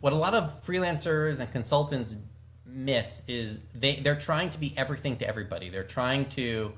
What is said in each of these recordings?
what a lot of freelancers and consultants miss is they're trying to be everything to everybody. They're trying to,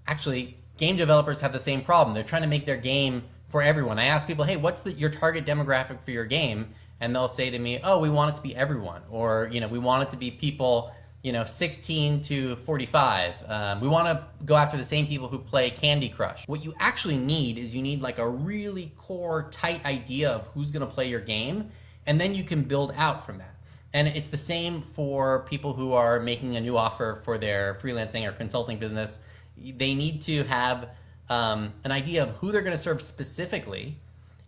actually, game developers have the same problem. They're trying to make their game for everyone. I ask people, hey, what's your target demographic for your game? And they'll say to me, oh, we want it to be everyone. Or, we want it to be people, 16 to 45. We want to go after the same people who play Candy Crush. What you actually need is you need like a really core, tight idea of who's going to play your game. And then you can build out from that. And it's the same for people who are making a new offer for their freelancing or consulting business. They need to have an idea of who they're going to serve specifically.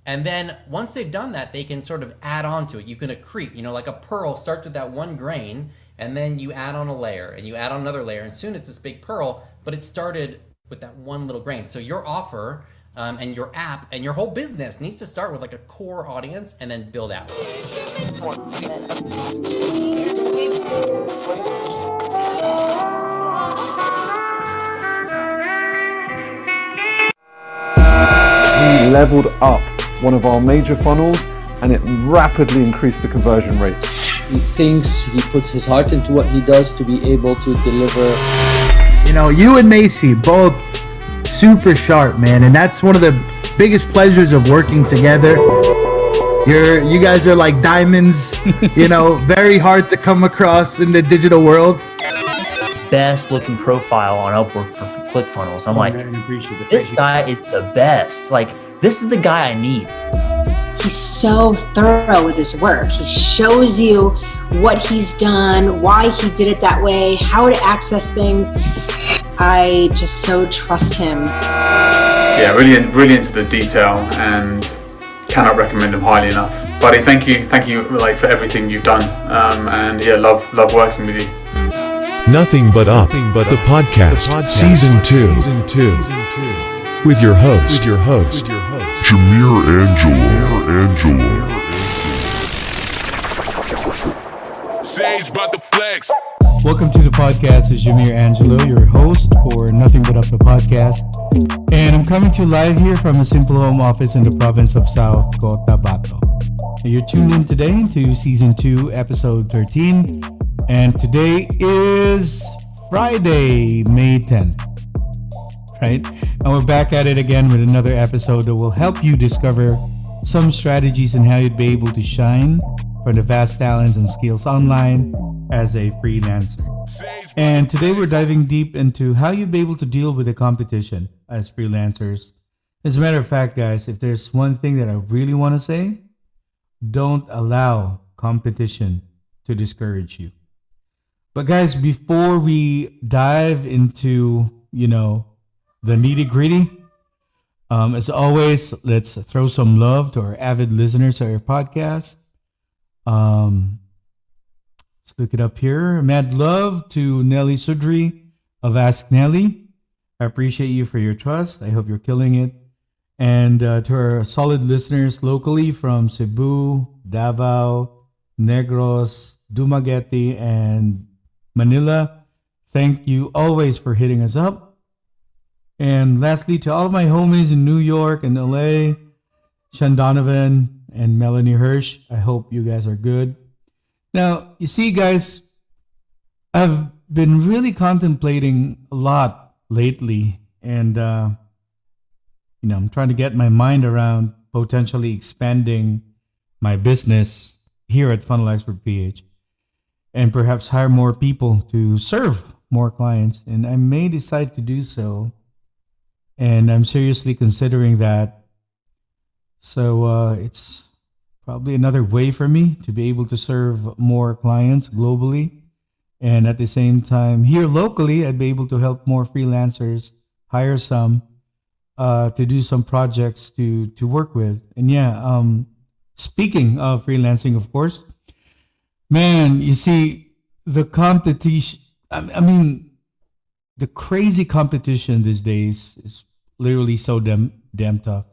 And then once they've done that, they can sort of add on to it. You can accrete, like a pearl starts with that one grain, and then you add on a layer, and you add on another layer, and soon it's this big pearl, but it started with that one little grain. So your offer and your app and your whole business needs to start with like a core audience and then build out. We leveled up one of our major funnels and it rapidly increased the conversion rate. He thinks he puts his heart into what he does to be able to deliver. You and Macy, both super sharp, man. And that's one of the biggest pleasures of working together. You guys are like diamonds, very hard to come across in the digital world. Best looking profile on Upwork for ClickFunnels. I'm like, this guy is the best. Like, this is the guy I need. He's so thorough with his work. He shows you what he's done, why he did it that way, how to access things. I just so trust him. Yeah, really into the detail and cannot recommend him highly enough. Buddy, thank you for everything you've done. And yeah, love working with you. Nothing But Up, the podcast, Season 2. With your host, Jamir Angelo. Sage about the flex. Welcome to the podcast. It's Jamir Angelo, your host for Nothing But Up, the podcast. And I'm coming to you live here from a simple home office in the province of South Cotabato. You're tuned in today to Season 2, Episode 13. And today is Friday, May 10th. Right? And we're back at it again with another episode that will help you discover some strategies on how you'd be able to shine from the vast talents and skills online as a freelancer. And today we're diving deep into how you'd be able to deal with the competition as freelancers. As a matter of fact, guys, if there's one thing that I really want to say, don't allow competition to discourage you. But guys, before we dive into, the nitty-gritty, as always, let's throw some love to our avid listeners of our podcast. Let's look it up here. Mad love to Nelly Sudri of Ask Nelly. I appreciate you for your trust. I hope you're killing it. And to our solid listeners locally from Cebu, Davao, Negros, Dumaguete, and Manila, thank you always for hitting us up. And lastly, to all of my homies in New York and LA, Sean Donovan and Melanie Hirsch, I hope you guys are good. Now, you see, guys, I've been really contemplating a lot lately, and I'm trying to get my mind around potentially expanding my business here at Funnel Expert PH, and perhaps hire more people to serve more clients. And I may decide to do so, and I'm seriously considering that. So it's probably another way for me to be able to serve more clients globally. And at the same time, here locally, I'd be able to help more freelancers, hire some to do some projects to work with. And yeah, speaking of freelancing, of course, man, you see, the competition, the crazy competition these days is literally so damn tough.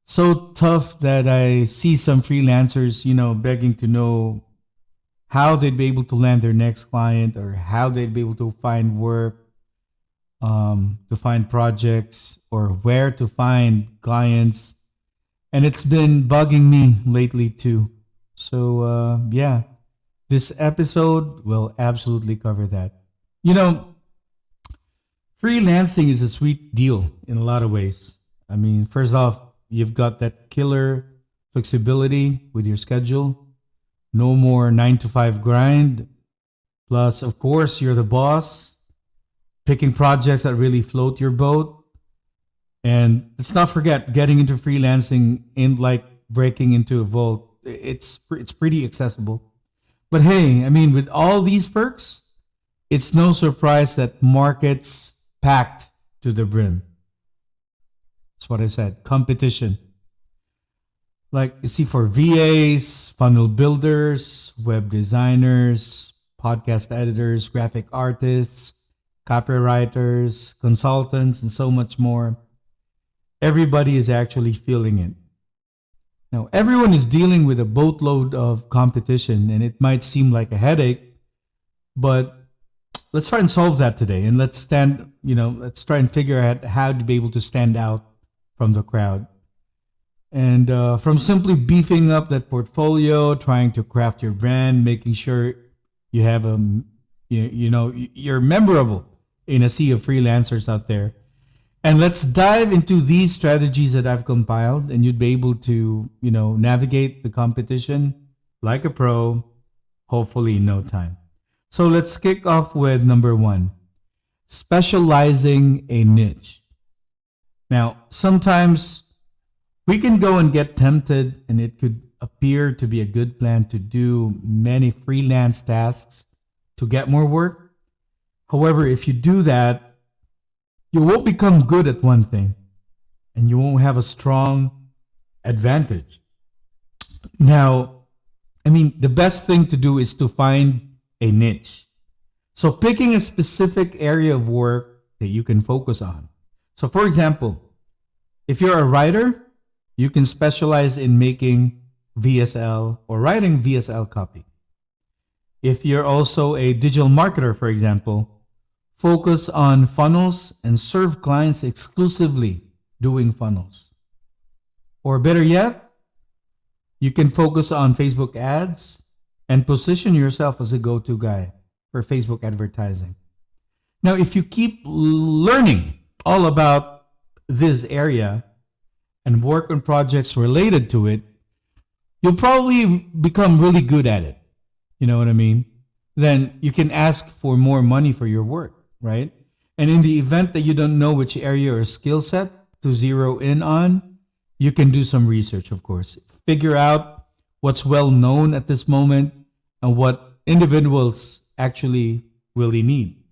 So tough that I see some freelancers, begging to know how they'd be able to land their next client or how they'd be able to find work, to find projects, or where to find clients. And it's been bugging me lately too. So, yeah, this episode will absolutely cover that. You know, freelancing is a sweet deal in a lot of ways. I mean, first off, you've got that killer flexibility with your schedule. No more 9 to 5 grind. Plus, of course, you're the boss, picking projects that really float your boat. And let's not forget, getting into freelancing ain't like breaking into a vault. It's pretty accessible. But hey, I mean, with all these perks, it's no surprise that markets packed to the brim. That's what I said. Competition. Like, you see, for VAs, funnel builders, web designers, podcast editors, graphic artists, copywriters, consultants, and so much more, everybody is actually feeling it. Now, everyone is dealing with a boatload of competition, and it might seem like a headache, but let's try and solve that today. And let's try and figure out how to be able to stand out from the crowd. And from simply beefing up that portfolio, trying to craft your brand, making sure you have you're memorable in a sea of freelancers out there. And let's dive into these strategies that I've compiled, and you'd be able to, navigate the competition like a pro, hopefully in no time. So let's kick off with number 1, specializing a niche. Now, sometimes we can go and get tempted, and it could appear to be a good plan to do many freelance tasks to get more work. However, if you do that, you won't become good at one thing, and you won't have a strong advantage. Now, I mean, the best thing to do is to find a niche. So picking a specific area of work that you can focus on. So for example, if you're a writer, you can specialize in making VSL or writing VSL copy. If you're also a digital marketer, for example, focus on funnels and serve clients exclusively doing funnels. Or better yet, you can focus on Facebook ads and position yourself as a go-to guy for Facebook advertising. Now, if you keep learning all about this area and work on projects related to it, you'll probably become really good at it. You know what I mean? Then you can ask for more money for your work, right? And in the event that you don't know which area or skill set to zero in on, you can do some research, of course. Figure out what's well known at this moment and what individuals actually really need.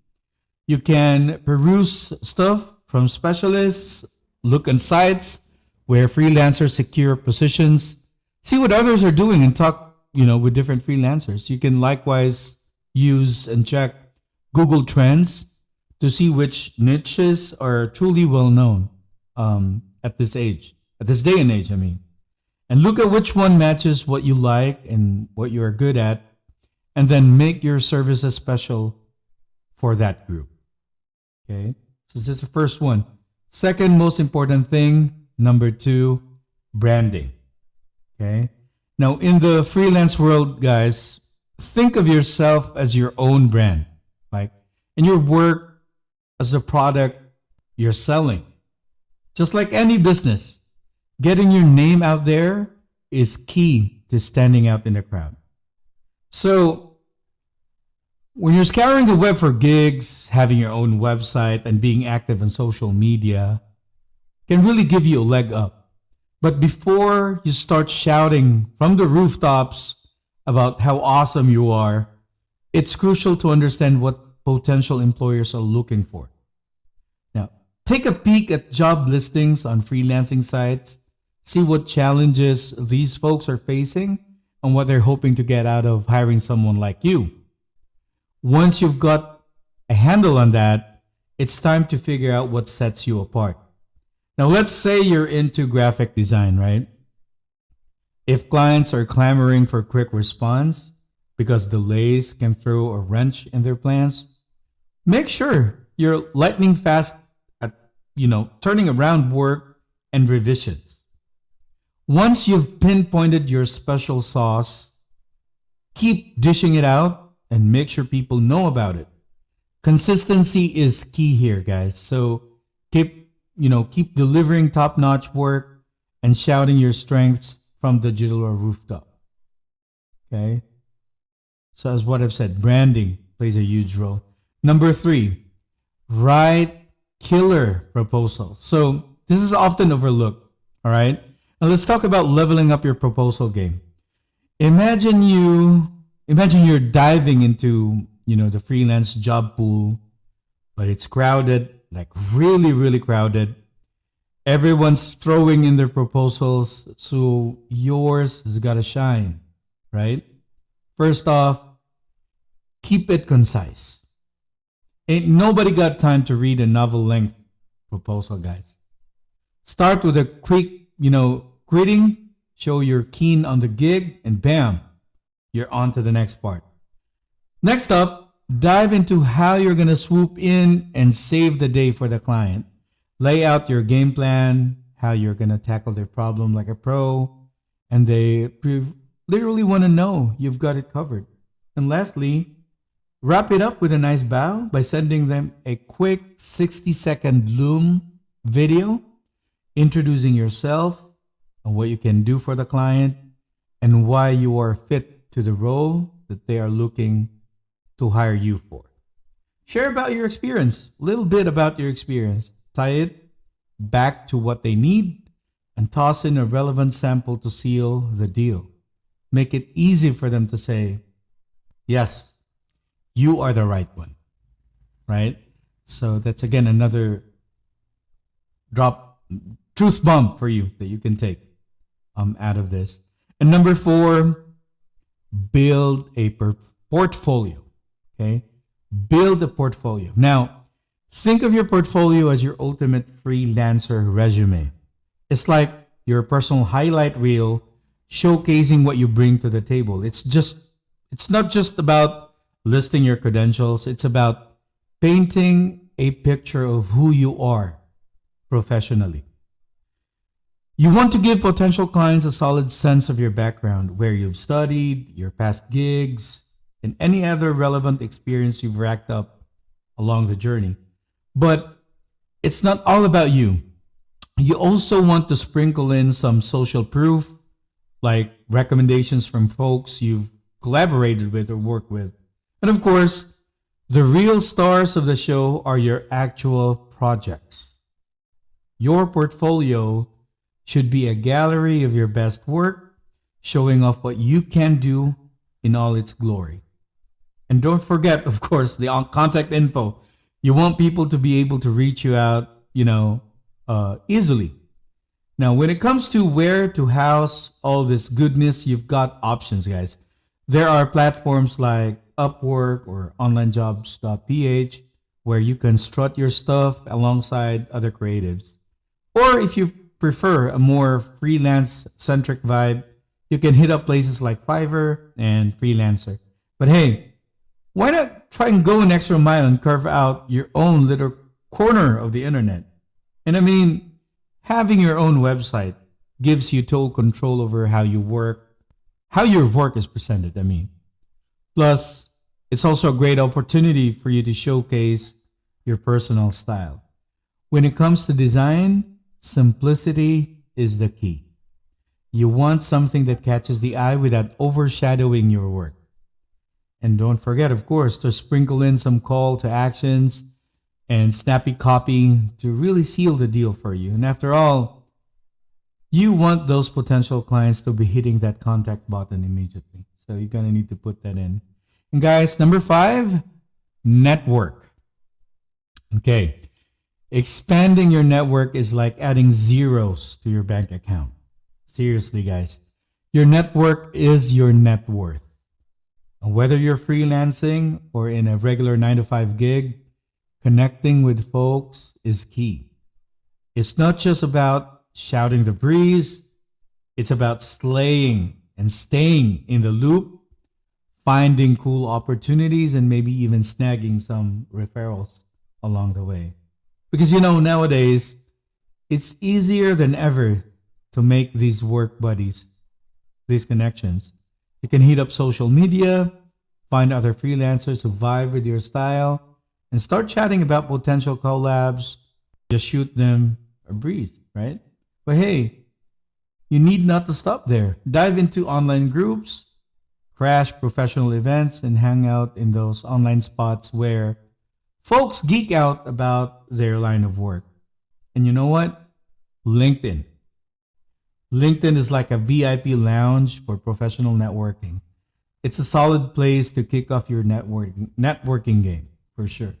You can peruse stuff from specialists, look on sites where freelancers secure positions, see what others are doing and talk, with different freelancers. You can likewise use and check Google Trends to see which niches are truly well known at this day and age, and look at which one matches what you like and what you are good at, and then make your services special for that group. Okay, so this is the first one. Second most important thing, number 2, branding. Okay, now in the freelance world, guys, think of yourself as your own brand, and your work as a product you're selling. Just like any business, getting your name out there is key to standing out in the crowd. So when you're scouring the web for gigs, having your own website and being active on social media can really give you a leg up. But before you start shouting from the rooftops about how awesome you are, it's crucial to understand what potential employers are looking for. Now, take a peek at job listings on freelancing sites, see what challenges these folks are facing and what they're hoping to get out of hiring someone like you. Once you've got a handle on that, it's time to figure out what sets you apart. Now, let's say you're into graphic design, right? If clients are clamoring for quick response because delays can throw a wrench in their plans, make sure you're lightning fast at, turning around work and revisions. Once you've pinpointed your special sauce, keep dishing it out and make sure people know about it. Consistency is key here, guys. So keep delivering top-notch work and shouting your strengths from digital or rooftop. Okay? So as what I've said, branding plays a huge role. Number 3, write killer proposal. So this is often overlooked. All right? Now let's talk about leveling up your proposal game. Imagine you're diving into, the freelance job pool, but it's crowded, like really, really crowded. Everyone's throwing in their proposals, so yours has got to shine, right? First off, keep it concise. Ain't nobody got time to read a novel-length proposal, guys. Start with a quick, greeting, show you're keen on the gig, and bam, you're on to the next part. Next up, dive into how you're going to swoop in and save the day for the client. Lay out your game plan, how you're going to tackle their problem like a pro, and they literally want to know you've got it covered. And lastly, wrap it up with a nice bow by sending them a quick 60-second Loom video introducing yourself and what you can do for the client and why you are fit to the role that they are looking to hire you for. Share about your experience, a little bit about your experience. Tie it back to what they need and toss in a relevant sample to seal the deal. Make it easy for them to say, yes, you are the right one, right? So that's again another truth bomb for you that you can take out of this. And number 4, build a portfolio. Okay, build a portfolio. Now, think of your portfolio as your ultimate freelancer resume. It's like your personal highlight reel showcasing what you bring to the table. It's not just about listing your credentials. It's about painting a picture of who you are professionally. You want to give potential clients a solid sense of your background, where you've studied, your past gigs, and any other relevant experience you've racked up along the journey. But it's not all about you. You also want to sprinkle in some social proof, like recommendations from folks you've collaborated with or worked with. And of course, the real stars of the show are your actual projects. Your portfolio should be a gallery of your best work, showing off what you can do in all its glory. And don't forget, of course, the contact info. You want people to be able to reach you out, easily. Now, when it comes to where to house all this goodness, you've got options, guys. There are platforms like Upwork or onlinejobs.ph where you can strut your stuff alongside other creatives. Or if you prefer a more freelance-centric vibe, you can hit up places like Fiverr and Freelancer. But hey, why not try and go an extra mile and carve out your own little corner of the internet? And I mean, having your own website gives you total control over how you work, how your work is presented, I mean. Plus, it's also a great opportunity for you to showcase your personal style. When it comes to design, simplicity is the key. You want something that catches the eye without overshadowing your work. And don't forget, of course, to sprinkle in some call to actions and snappy copy to really seal the deal for you. And after all, you want those potential clients to be hitting that contact button immediately. So you're going to need to put that in. And guys, number 5, network. Okay. Expanding your network is like adding zeros to your bank account. Seriously, guys. Your network is your net worth. And whether you're freelancing or in a regular 9-to-5 gig, connecting with folks is key. It's not just about shouting the breeze. It's about slaying and staying in the loop, finding cool opportunities, and maybe even snagging some referrals along the way. Because nowadays, it's easier than ever to make these work buddies, these connections. You can heat up social media, find other freelancers who vibe with your style, and start chatting about potential collabs. Just shoot them a breeze, right? But hey, you need not to stop there. Dive into online groups, crash professional events, and hang out in those online spots where folks geek out about their line of work. And you know what? LinkedIn. LinkedIn is like a VIP lounge for professional networking. It's a solid place to kick off your networking game, for sure.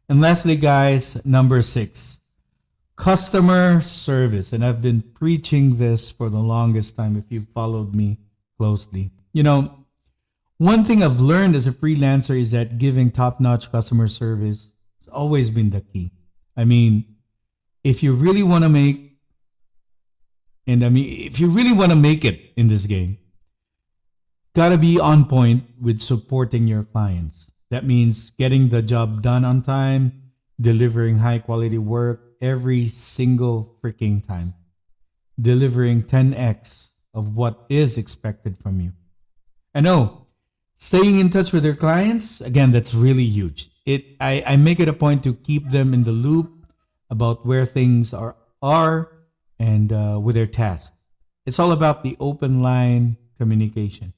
And lastly, guys, number 6, customer service. And I've been preaching this for the longest time if you've followed me closely. You know, one thing I've learned as a freelancer is that giving top-notch customer service has always been the key. I mean, if you really want to make it in this game, gotta be on point with supporting your clients. That means getting the job done on time, delivering high quality work every single freaking time, delivering 10x of what is expected from you. I know, staying in touch with your clients, again, that's really huge. I make it a point to keep them in the loop about where things are and with their tasks. It's all about the open line communication.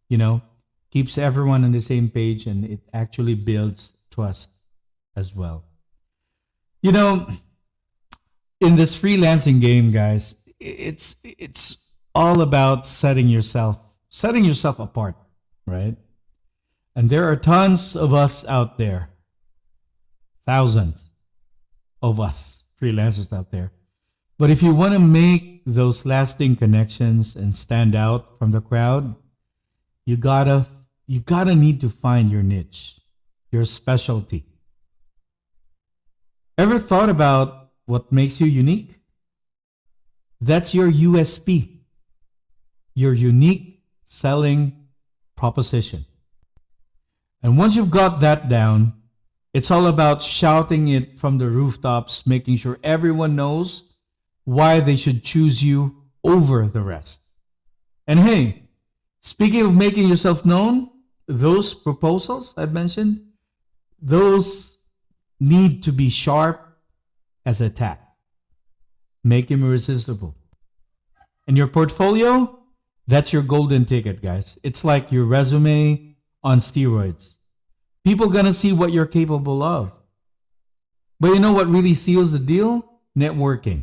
You know, keeps everyone on the same page, and it actually builds trust as well. You know, in this freelancing game, guys, it's all about setting yourself apart, right? And there are tons of us out there, thousands of us freelancers out there. But if you want to make those lasting connections and stand out from the crowd, you gotta need to find your niche, your specialty. Ever thought about what makes you unique? That's your USP, your unique selling proposition. And once you've got that down, it's all about shouting it from the rooftops, making sure everyone knows why they should choose you over the rest. And hey, speaking of making yourself known, those proposals I've mentioned, those need to be sharp as a tack. Make them irresistible. And your portfolio, that's your golden ticket, guys. It's like your resume on steroids. People gonna see what you're capable of. But you know what really seals the deal? Networking.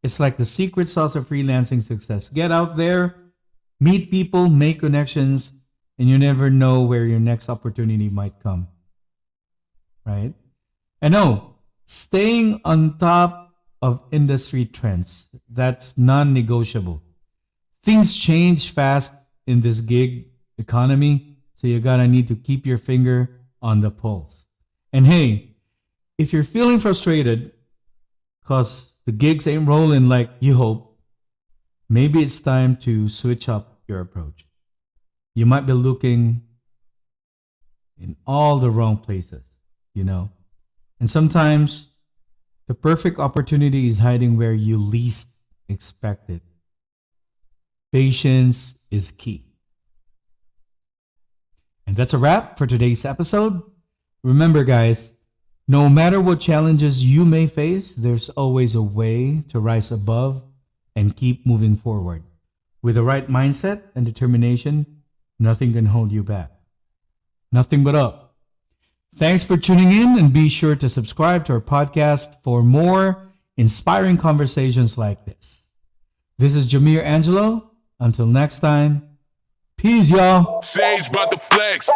It's like the secret sauce of freelancing success. Get out there, meet people, make connections, and you never know where your next opportunity might come. Right? And no, staying on top of industry trends, that's non-negotiable. Things change fast in this gig economy, so you gotta need to keep your finger on the pulse. And hey, if you're feeling frustrated because the gigs ain't rolling like you hope, maybe it's time to switch up your approach. You might be looking in all the wrong places, you know. And sometimes the perfect opportunity is hiding where you least expect it. Patience is key. And that's a wrap for today's episode. Remember, guys, no matter what challenges you may face, there's always a way to rise above and keep moving forward. With the right mindset and determination, nothing can hold you back. Nothing but up. Thanks for tuning in, and be sure to subscribe to our podcast for more inspiring conversations like this. This is Jameer Angelo. Until next time, peace, y'all. Sage about the flex.